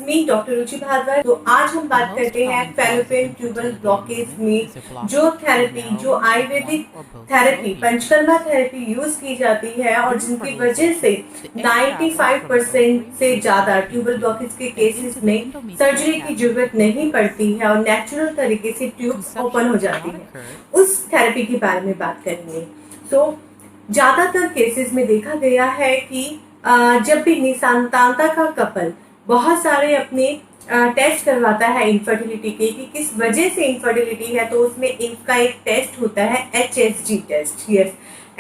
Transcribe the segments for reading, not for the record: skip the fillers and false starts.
मी doctor रुचि भारद्वाज। तो आज हम बात करते हैं फैलोपियन ट्यूबल ब्लॉकेज में जो थेरेपी, जो Ayurvedic therapy, panchakarma therapy use की जाती है और जिनकी वजह से 95% से ज्यादा ट्यूबल ब्लॉकेज के केसेस में सर्जरी की जरूरत नहीं पड़ती है और नेचुरल तरीके से ट्यूब्स ओपन हो जाती है, उस थेरेपी के बारे में बात करेंगे। तो ज्यादातर केसेस में देखा गया है कि जब भी निसंतानता का कपल बहुत सारे अपने टेस्ट करवाता है इनफर्टिलिटी के कि किस वजह से इनफर्टिलिटी है, तो उसमें इनका एक टेस्ट होता है HSG test. Yes,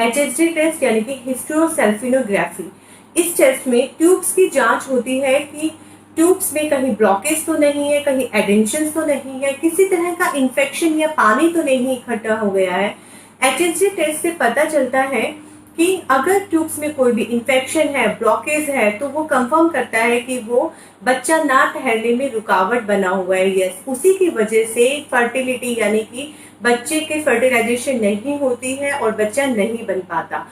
HSG test यानी कि हिस्टेरोसल्फिनोग्राफी। इस टेस्ट में ट्यूब्स की जांच होती है कि ट्यूब्स में कहीं ब्लॉकेज तो नहीं है, कहीं एडेंशन तो नहीं है, किसी तरह का इन्फेक्शन या पानी तो नहीं इकट्ठा हो गया है। HSG टेस्ट से पता चलता है कि अगर ट्यूब्स में कोई भी इन्फेक्शन है, ब्लॉकेज है, तो वो कंफर्म करता है कि वो बच्चा ना ठहरने में रुकावट बना हुआ है। यस, उसी की वजह से फर्टिलिटी यानी कि बच्चे के फर्टिलाइजेशन नहीं होती है और बच्चा नहीं बन पाता।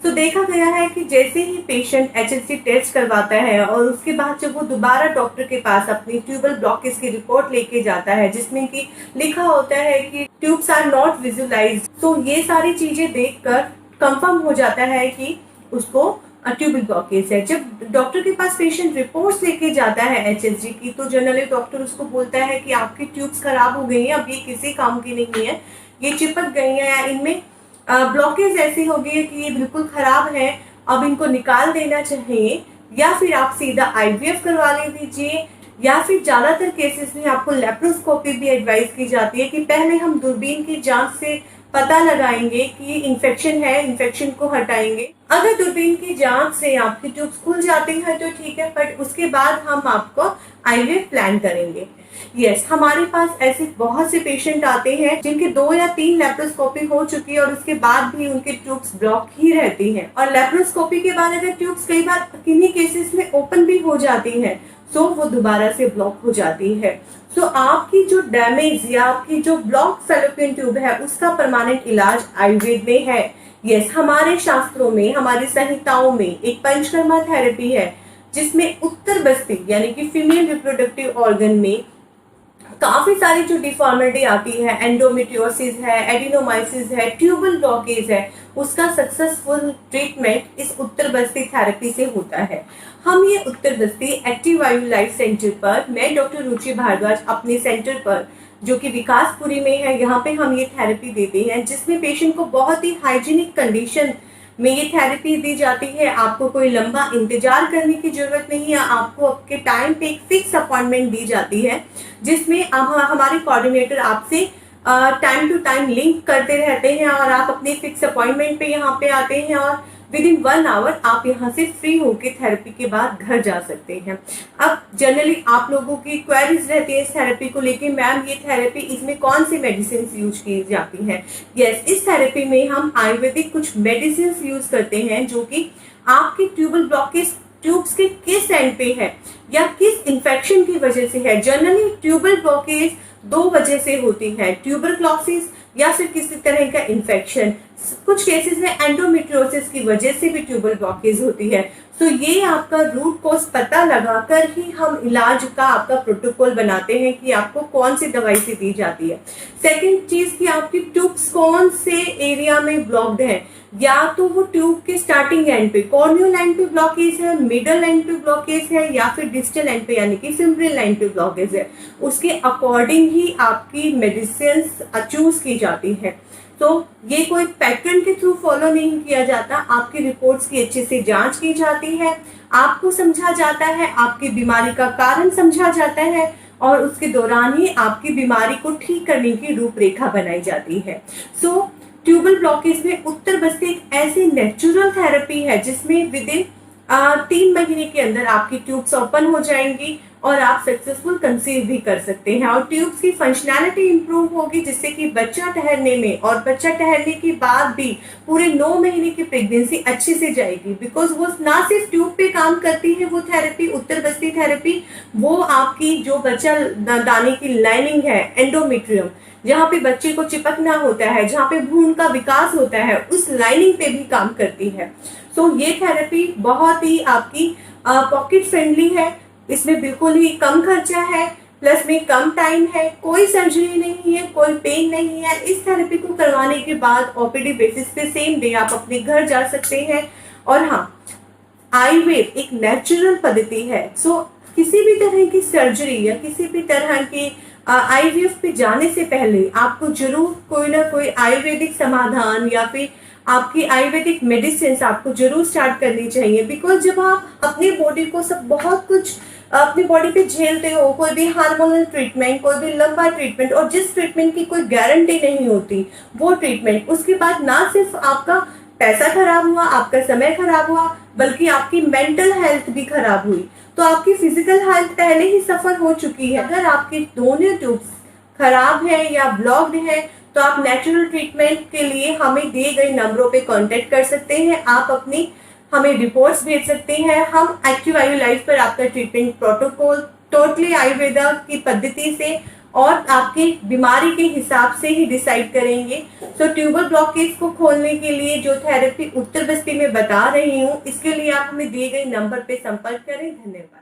तो देखा गया है कि जैसे ही पेशेंट HSG टेस्ट करवाता है और उसके बाद जब वो दोबारा डॉक्टर के पास अपनी ट्यूबल ब्लॉकेज की रिपोर्ट लेके जाता है जिसमें कि लिखा होता है कि ट्यूब्स आर नॉट विजुअलाइज्ड, तो ये सारी चीजें देखकर कंफर्म हो जाता है कि उसको ट्यूबल ब्लॉकेज है। जब डॉक्टर के पास पेशेंट रिपोर्ट्स लेके जाता है HSG की, तो जनरली डॉक्टर उसको बोलता है कि आपकी ट्यूब्स खराब हो गई हैं, अब ये किसी काम की नहीं है, ये चिपक गई हैं या इनमें ब्लॉकेज ऐसी हो गई है कि ये बिल्कुल खराब है, अब इनको निकाल देना चाहिए, या फिर आप सीधा IVF करवा ले दीजिए, या फिर ज्यादातर केसेस में आपको लेप्रोस्कोपी भी एडवाइस की जाती है कि पहले हम दूरबीन की जांच से पता लगाएंगे कि इन्फेक्शन है, इन्फेक्शन को हटाएंगे। अगर दूरबीन की जांच से आपकी ट्यूब्स खुल जाती है तो ठीक है, बट उसके बाद हम आपको IVF प्लान करेंगे। यस, हमारे पास ऐसे बहुत से पेशेंट आते हैं जिनके 2 या 3 लेप्रोस्कोपी हो चुकी है और उसके बाद भी उनके ट्यूब्स ब्लॉक ही रहती हैं। और लेप्रोस्कोपी के बाद अगर ट्यूब्स कई बार किन्हीं केसेस में ओपन भी हो जाती हैं तो वो दोबारा से ब्लॉक हो जाती है। तो आपकी जो डैमेज या आपकी जो ब्लॉक फैलोपियन ट्यूब है उसका परमानेंट इलाज आयुर्वेद में है। यस, हमारे शास्त्रों में, हमारी संहिताओं में एक पंचकर्मा थेरेपी है जिसमें उत्तर बस्ती यानी कि फीमेल रिप्रोडक्टिव ऑर्गन में काफी सारी जो डिफॉर्मिटी आती है, एंडोमेट्रियोसिस है, एडिनोमाइसिस है, ट्यूबल ब्लॉकेज है, उसका सक्सेसफुल ट्रीटमेंट इस उत्तर बस्ती थेरेपी से होता है। हम ये उत्तर बस्ती एक्टिव आयु लाइफ सेंटर पर, मैं डॉक्टर रुचि भारद्वाज अपने सेंटर पर जो कि विकासपुरी में है, यहाँ पे हम ये थेरेपी देते हैं जिसमें पेशेंट को बहुत ही हाइजीनिक कंडीशन में ये थेरेपी दी जाती है। आपको कोई लंबा इंतजार करने की जरूरत नहीं है, आपको आपके टाइम पे एक फिक्स अपॉइंटमेंट दी जाती है जिसमें हमारे कोऑर्डिनेटर आपसे टाइम टू टाइम लिंक करते रहते हैं और आप अपने फिक्स अपॉइंटमेंट पे यहाँ पे आते हैं और विद इन 1 आवर आप यहाँ से फ्री होके थेरेपी के बाद घर जा सकते हैं। अब जनरली आप लोगों की क्वेरीज रहती है इस थेरेपी को लेके, मैम ये थेरेपी, इसमें कौन सी मेडिसिन यूज की जाती हैं? यस, इस थेरेपी में हम आयुर्वेदिक कुछ मेडिसिन यूज करते हैं जो कि आपकी ट्यूबल ब्लॉकेज ट्यूब्स के किस एंड पे है या किस इन्फेक्शन की वजह से है। जनरली ट्यूबल ब्लॉकेज 2 वजह से होती है, ट्यूबरक्लोसिस या फिर किसी तरह का इन्फेक्शन। कुछ केसेस में एंडोमेट्रियोसिस की वजह से भी ट्यूबल ब्लॉकेज होती है। तो ये आपका रूट कॉज पता लगाकर ही हम इलाज का आपका प्रोटोकॉल बनाते हैं कि आपको कौन सी दवाई से दी जाती है। सेकंड चीज कि आपकी ट्यूब्स कौन से एरिया में ब्लॉक्ड है, या तो वो ट्यूब के स्टार्टिंग एंड पे, कॉर्नियल एंड पे ब्लॉकेज है, मिडल एंड पे ब्लॉकेज है, या फिर डिस्टल एंड पे यानी कि फिब्रिल एंड पे ब्लॉकेज है, उसके अकॉर्डिंग ही आपकी मेडिसिन चूज की जाती है। तो ये कोई पैटर्न के थ्रू फॉलो नहीं किया जाता, आपकी रिपोर्ट्स की अच्छे से जांच की जाती है, आपको समझा जाता है, आपकी बीमारी का कारण समझा जाता है और उसके दौरान ही आपकी बीमारी को ठीक करने की रूपरेखा बनाई जाती है। सो ट्यूबल ब्लॉकेज में उत्तर बस्ती एक ऐसी नेचुरल थेरेपी है जिसमें विद इन 3 महीने के अंदर आपकी ट्यूब्स ओपन हो जाएंगी और आप सक्सेसफुल कंसीव भी कर सकते हैं और ट्यूब्स की फंक्शनैलिटी इंप्रूव होगी जिससे कि बच्चा ठहरने में और बच्चा ठहरने के बाद भी पूरे 9 महीने की प्रेगनेंसी अच्छे से जाएगी। बिकॉज वो ना सिर्फ ट्यूब पे काम करती है वो थेरेपी, उत्तर बस्ती थेरेपी, वो आपकी जो बच्चा दाने की लाइनिंग है, एंडोमेट्रियम, जहाँ पे बच्चे को चिपकना होता है, जहाँ पे भ्रूण का विकास होता है, उस लाइनिंग पे भी काम करती है। तो ये थेरेपी बहुत ही आपकी पॉकेट फ्रेंडली है। इसमें बिल्कुल ही कम खर्चा है, प्लस में कम टाइम है, कोई सर्जरी नहीं है, कोई पेन नहीं है। इस थेरेपी को करवाने के बाद ओपीडी बेसिस पे सेम डे आप अपने घर जा सकते हैं। और हाँ, आयुर्वेद एक नेचुरल पद्धति है, सो किसी भी तरह की सर्जरी या किसी भी तरह की आईवीएफ पे जाने से पहले आपको जरूर कोई ना कोई आयुर्वेदिक समाधान या फिर आपकी आयुर्वेदिक मेडिसिन आपको जरूर स्टार्ट करनी चाहिए। बिकॉज जब आप अपनी बॉडी को सब बहुत कुछ अपनी बॉडी पे झेलते हो, कोई भी हार्मोनल ट्रीटमेंट, कोई भी लंबा ट्रीटमेंट, और जिस ट्रीटमेंट की कोई गारंटी नहीं होती वो ट्रीटमेंट, उसके बाद ना सिर्फ आपका पैसा खराब हुआ, आपका समय खराब हुआ, बल्कि आपकी मेंटल हेल्थ भी खराब हुई। तो आपकी फिजिकल हेल्थ पहले ही सफर हो चुकी है। अगर आपके दोनों ट्यूब्स खराब है या ब्लॉक्ड है तो आप नेचुरल ट्रीटमेंट के लिए हमें दिए गए नंबरों पे कांटेक्ट कर सकते हैं। आप अपनी हमें रिपोर्ट्स भेज सकते हैं। हम एक्टिव आयु लाइफ पर आपका ट्रीटमेंट प्रोटोकॉल टोटली आयुर्वेदा की पद्धति से और आपकी बीमारी के हिसाब से ही डिसाइड करेंगे। तो ट्यूबल ब्लॉकेज को खोलने के लिए जो थेरेपी उत्तर बस्ती में बता रही हूँ, इसके लिए आप हमें दिए गए नंबर पे संपर्क करें। धन्यवाद।